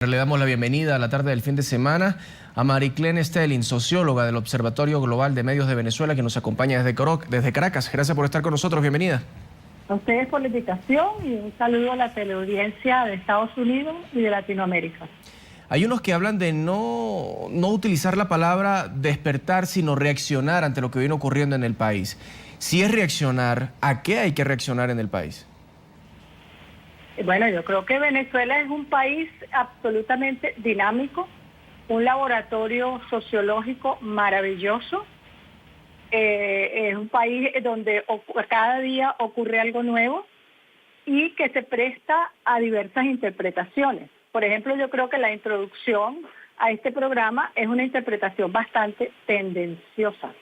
Le damos la bienvenida a la tarde del fin de semana a Mariclén Stelling, socióloga del Observatorio Global de Medios de Venezuela, que nos acompaña desde Caracas. Gracias por estar con nosotros, bienvenida. A ustedes por la invitación y un saludo a la teleaudiencia de Estados Unidos y de Latinoamérica. Hay unos que hablan de no utilizar la palabra despertar, sino reaccionar ante lo que viene ocurriendo en el país. Si es reaccionar, ¿a qué hay que reaccionar en el país? Bueno, yo creo que Venezuela es un país absolutamente dinámico, un laboratorio sociológico maravilloso. Es un país donde cada día ocurre algo nuevo y que se presta a diversas interpretaciones. Por ejemplo, yo creo que la introducción a este programa es una interpretación bastante tendenciosa.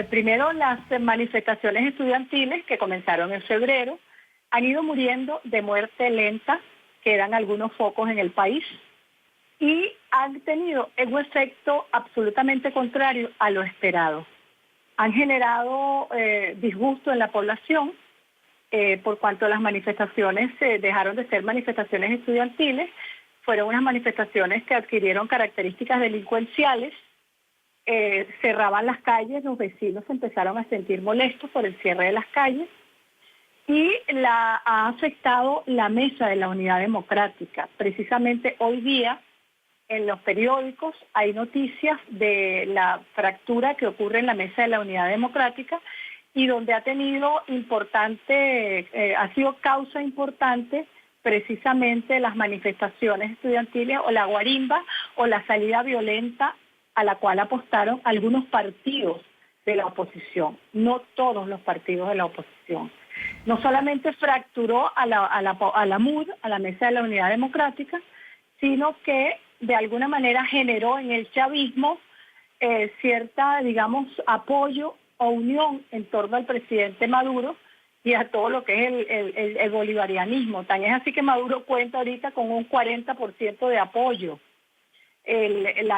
Primero, las manifestaciones estudiantiles que comenzaron en febrero han ido muriendo de muerte lenta, quedan algunos focos en el país, y han tenido un efecto absolutamente contrario a lo esperado. Han generado disgusto en la población, por cuanto las manifestaciones dejaron de ser manifestaciones estudiantiles, fueron unas manifestaciones que adquirieron características delincuenciales, cerraban las calles, los vecinos se empezaron a sentir molestos por el cierre de las calles, y ha afectado la mesa de la Unidad Democrática. Precisamente hoy día en los periódicos hay noticias de la fractura que ocurre en la mesa de la Unidad Democrática y donde ha sido causa importante precisamente las manifestaciones estudiantiles o la guarimba o la salida violenta a la cual apostaron algunos partidos de la oposición, no todos los partidos de la oposición. No solamente fracturó a la MUD, a la Mesa de la Unidad Democrática, sino que de alguna manera generó en el chavismo cierta, digamos, apoyo o unión en torno al presidente Maduro y a todo lo que es el bolivarianismo. Tan es así que Maduro cuenta ahorita con un 40% de apoyo. El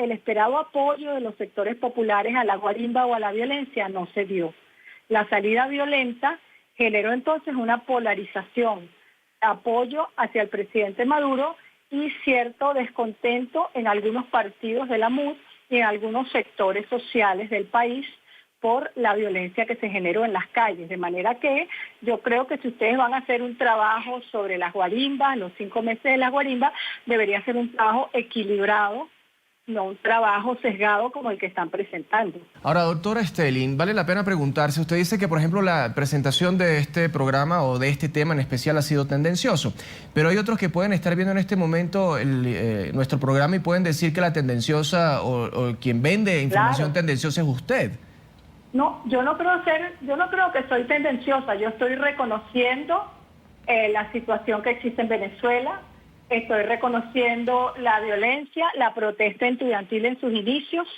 esperado apoyo de los sectores populares a la guarimba o a la violencia no se dio. La salida violenta generó entonces una polarización, apoyo hacia el presidente Maduro y cierto descontento en algunos partidos de la MUD y en algunos sectores sociales del país por la violencia que se generó en las calles. De manera que yo creo que si ustedes van a hacer un trabajo sobre las guarimbas, los 5 meses de las guarimbas, debería ser un trabajo equilibrado, no un trabajo sesgado como el que están presentando. Ahora, doctora Stelling, vale la pena preguntarse, usted dice que, por ejemplo, la presentación de este programa o de este tema en especial ha sido tendencioso, pero hay otros que pueden estar viendo en este momento nuestro programa y pueden decir que la tendenciosa o quien vende información tendenciosa es usted. No, yo no creo que soy tendenciosa, yo estoy reconociendo la situación que existe en Venezuela. Estoy reconociendo la violencia, la protesta estudiantil en sus inicios,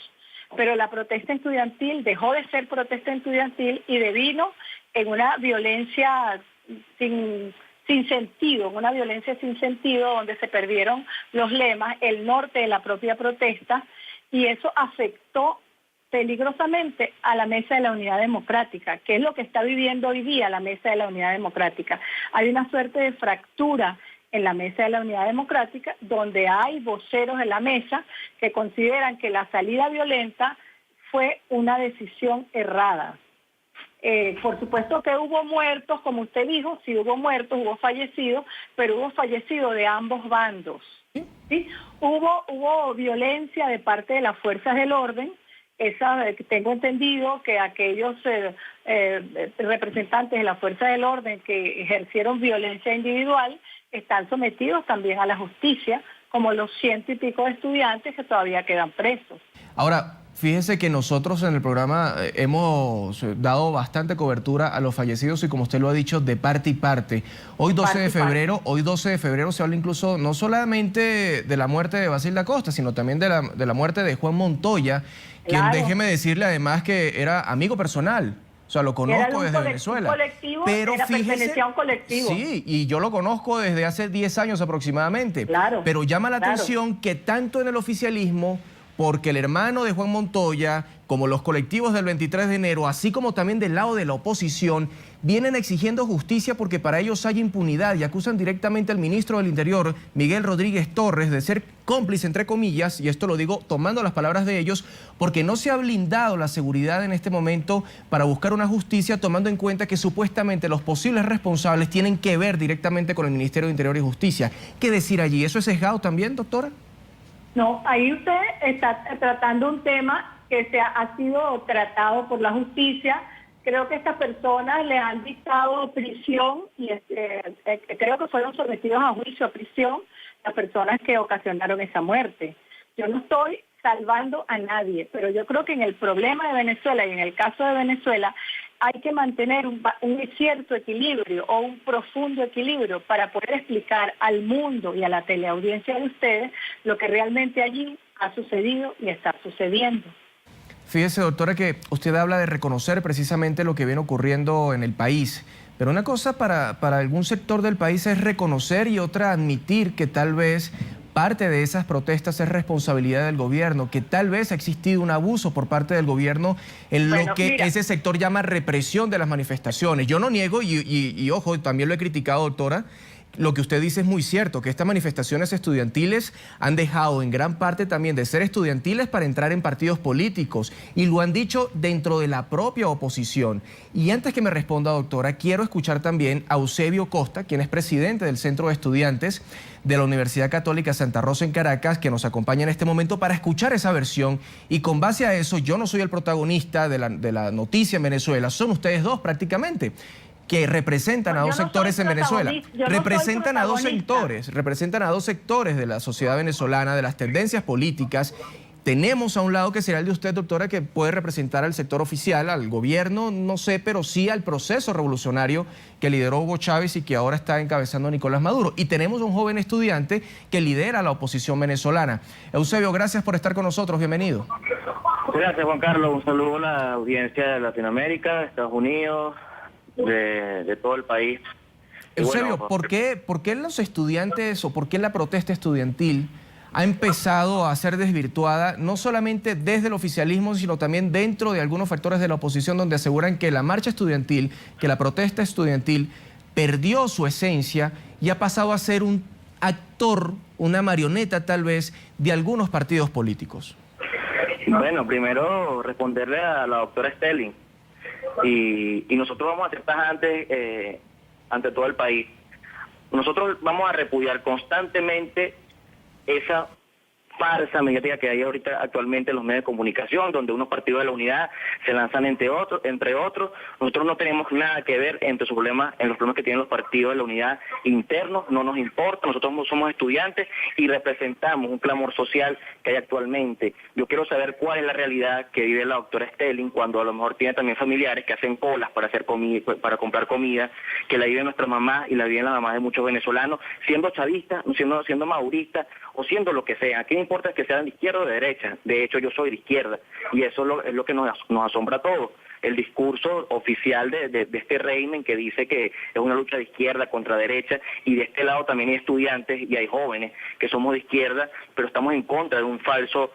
pero la protesta estudiantil dejó de ser protesta estudiantil y devino en una violencia sin sentido, donde se perdieron los lemas, el norte de la propia protesta, y eso afectó peligrosamente a la Mesa de la Unidad Democrática, que es lo que está viviendo hoy día la Mesa de la Unidad Democrática. Hay una suerte de fractura en la Mesa de la Unidad Democrática, donde hay voceros de la mesa que consideran que la salida violenta fue una decisión errada. Por supuesto que hubo muertos, como usted dijo, sí hubo muertos, hubo fallecidos, pero hubo fallecidos de ambos bandos. ¿Sí? Hubo violencia de parte de las fuerzas del orden. Tengo entendido que aquellos representantes de la fuerza del orden que ejercieron violencia individual están sometidos también a la justicia, como los 100 y pico de estudiantes que todavía quedan presos. Ahora, fíjese que nosotros en el programa hemos dado bastante cobertura a los fallecidos y, como usted lo ha dicho, de parte y parte. Hoy 12 de febrero se habla incluso no solamente de la muerte de Basilda Costa, sino también de la muerte de Juan Montoya, quien, déjeme decirle además que era amigo personal. O sea, lo conozco desde Venezuela. Pero pertenecía a un colectivo. Sí, y yo lo conozco desde hace 10 años aproximadamente. Claro. Pero llama la atención que tanto en el oficialismo porque el hermano de Juan Montoya, como los colectivos del 23 de enero, así como también del lado de la oposición, vienen exigiendo justicia porque para ellos hay impunidad y acusan directamente al ministro del Interior, Miguel Rodríguez Torres, de ser cómplice, entre comillas, y esto lo digo tomando las palabras de ellos, porque no se ha blindado la seguridad en este momento para buscar una justicia, tomando en cuenta que supuestamente los posibles responsables tienen que ver directamente con el Ministerio de Interior y Justicia. ¿Qué decir allí? ¿Eso es sesgado también, doctora? No, ahí usted está tratando un tema que ha sido tratado por la justicia. Creo que estas personas le han dictado prisión y creo que fueron sometidos a juicio a prisión las personas que ocasionaron esa muerte. Yo no estoy salvando a nadie, pero yo creo que en el problema de Venezuela y en el caso de Venezuela hay que mantener un cierto equilibrio o un profundo equilibrio para poder explicar al mundo y a la teleaudiencia de ustedes lo que realmente allí ha sucedido y está sucediendo. Fíjese, doctora, que usted habla de reconocer precisamente lo que viene ocurriendo en el país, pero una cosa para algún sector del país es reconocer y otra admitir que tal vez parte de esas protestas es responsabilidad del gobierno, que tal vez ha existido un abuso por parte del gobierno en lo que ese sector llama represión de las manifestaciones. Yo no niego, y ojo, también lo he criticado, doctora, lo que usted dice es muy cierto, que estas manifestaciones estudiantiles han dejado en gran parte también de ser estudiantiles para entrar en partidos políticos, y lo han dicho dentro de la propia oposición. Y antes que me responda, doctora, quiero escuchar también a Eusebio Costa, quien es presidente del Centro de Estudiantes de la Universidad Católica Santa Rosa en Caracas, que nos acompaña en este momento para escuchar esa versión. Y con base a eso, yo no soy el protagonista de la noticia en Venezuela, son ustedes dos prácticamente, que representan a dos sectores en Venezuela. Representan a dos sectores de la sociedad venezolana, de las tendencias políticas. Tenemos a un lado que será el de usted, doctora, que puede representar al sector oficial, al gobierno, no sé, pero sí al proceso revolucionario que lideró Hugo Chávez y que ahora está encabezando Nicolás Maduro. Y tenemos a un joven estudiante que lidera la oposición venezolana. Eusebio, gracias por estar con nosotros. Bienvenido. Gracias, Juan Carlos. Un saludo a la audiencia de Latinoamérica, de Estados Unidos, de todo el país. Eusebio, bueno, ¿por qué los estudiantes o por qué la protesta estudiantil ha empezado a ser desvirtuada, no solamente desde el oficialismo, sino también dentro de algunos factores de la oposición, donde aseguran que la marcha estudiantil, que la protesta estudiantil perdió su esencia y ha pasado a ser un actor, una marioneta tal vez, de algunos partidos políticos? Bueno, primero responderle a la doctora Stelling. Y nosotros vamos a ser tajantes ante todo el país. Nosotros vamos a repudiar constantemente esa farsa mediática que hay ahorita actualmente en los medios de comunicación, donde unos partidos de la unidad se lanzan entre otros. Nosotros no tenemos nada que ver en los problemas que tienen los partidos de la unidad internos, no nos importa. Nosotros somos estudiantes y representamos un clamor social que hay actualmente. Yo quiero saber cuál es la realidad que vive la doctora Stelling, cuando a lo mejor tiene también familiares que hacen colas para hacer comida, para comprar comida, que la vive nuestra mamá y la viven las mamás de muchos venezolanos, siendo chavistas, siendo mauristas o siendo lo que sea. ¿Qué importa que sean de izquierda o de derecha? De hecho, yo soy de izquierda y eso es lo que nos asombra a todos. El discurso oficial de este régimen que dice que es una lucha de izquierda contra derecha, y de este lado también hay estudiantes y hay jóvenes que somos de izquierda, pero estamos en contra de un falso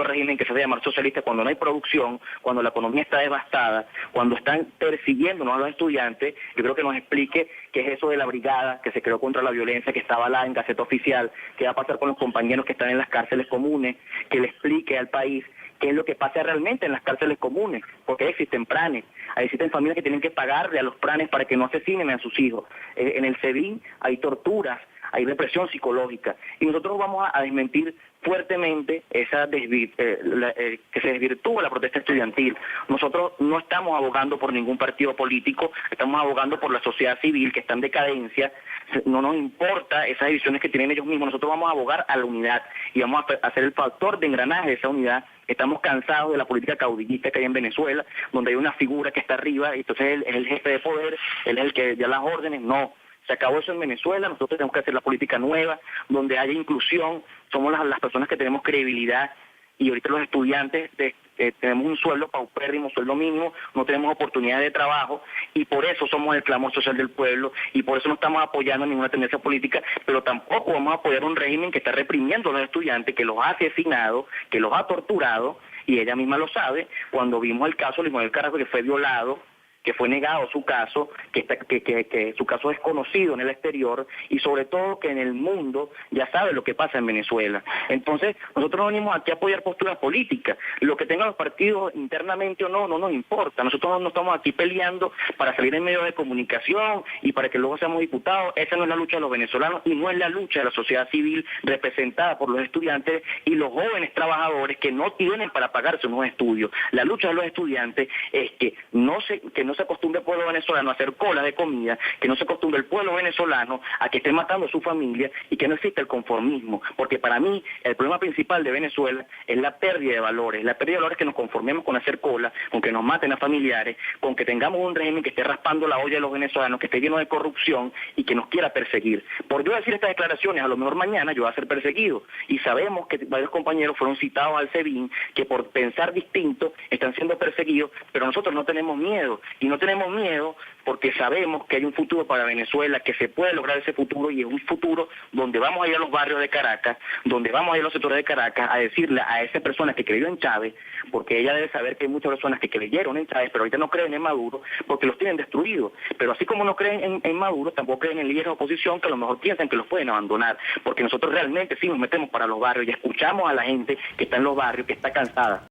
régimen que se hace llamar socialista, cuando no hay producción, cuando la economía está devastada, cuando están persiguiéndonos a los estudiantes. Yo creo que nos explique qué es eso de la brigada que se creó contra la violencia, que está avalada en Gaceta Oficial, qué va a pasar con los compañeros que están en las cárceles comunes, que le explique al país qué es lo que pasa realmente en las cárceles comunes, porque existen planes, existen familias que tienen que pagarle a los planes para que no asesinen a sus hijos. En el SEBIN hay torturas, hay represión psicológica, y nosotros vamos a desmentir fuertemente esa que se desvirtúa la protesta estudiantil. Nosotros no estamos abogando por ningún partido político, estamos abogando por la sociedad civil que está en decadencia. No nos importa esas divisiones que tienen ellos mismos, nosotros vamos a abogar a la unidad y vamos a ser el factor de engranaje de esa unidad. Estamos cansados de la política caudillista que hay en Venezuela, donde hay una figura que está arriba y entonces él es el jefe de poder, él es el que da las órdenes. No, se acabó eso en Venezuela. Nosotros tenemos que hacer la política nueva, donde haya inclusión. Somos las personas que tenemos credibilidad, y ahorita los estudiantes tenemos un sueldo paupérrimo, sueldo mínimo, no tenemos oportunidades de trabajo y por eso somos el clamor social del pueblo y por eso no estamos apoyando ninguna tendencia política, pero tampoco vamos a apoyar un régimen que está reprimiendo a los estudiantes, que los ha asesinado, que los ha torturado y ella misma lo sabe cuando vimos el caso de Ismael Carazo, que fue violado, que fue negado su caso, que su caso es conocido en el exterior y sobre todo que en el mundo ya sabe lo que pasa en Venezuela. Entonces, nosotros no venimos aquí a apoyar posturas políticas. Lo que tengan los partidos internamente o no nos importa. Nosotros no estamos aquí peleando para salir en medios de comunicación y para que luego seamos diputados. Esa no es la lucha de los venezolanos y no es la lucha de la sociedad civil representada por los estudiantes y los jóvenes trabajadores que no tienen para pagarse unos estudios. La lucha de los estudiantes es que no se acostumbre el pueblo venezolano a hacer colas de comida, que no se acostumbre el pueblo venezolano a que esté matando a su familia y que no exista el conformismo, porque para mí el problema principal de Venezuela es la pérdida de valores, que nos conformemos con hacer cola, con que nos maten a familiares, con que tengamos un régimen que esté raspando la olla de los venezolanos, que esté lleno de corrupción y que nos quiera perseguir. Por yo decir estas declaraciones, a lo mejor mañana yo voy a ser perseguido y sabemos que varios compañeros fueron citados al SEBIN que por pensar distinto están siendo perseguidos, pero nosotros no tenemos miedo. Y no tenemos miedo porque sabemos que hay un futuro para Venezuela, que se puede lograr ese futuro y es un futuro donde vamos a ir a los barrios de Caracas, donde vamos a ir a los sectores de Caracas a decirle a esa persona que creyó en Chávez, porque ella debe saber que hay muchas personas que creyeron en Chávez, pero ahorita no creen en Maduro porque los tienen destruidos. Pero así como no creen en Maduro, tampoco creen en líderes de oposición que a lo mejor piensan que los pueden abandonar, porque nosotros realmente sí nos metemos para los barrios y escuchamos a la gente que está en los barrios, que está cansada.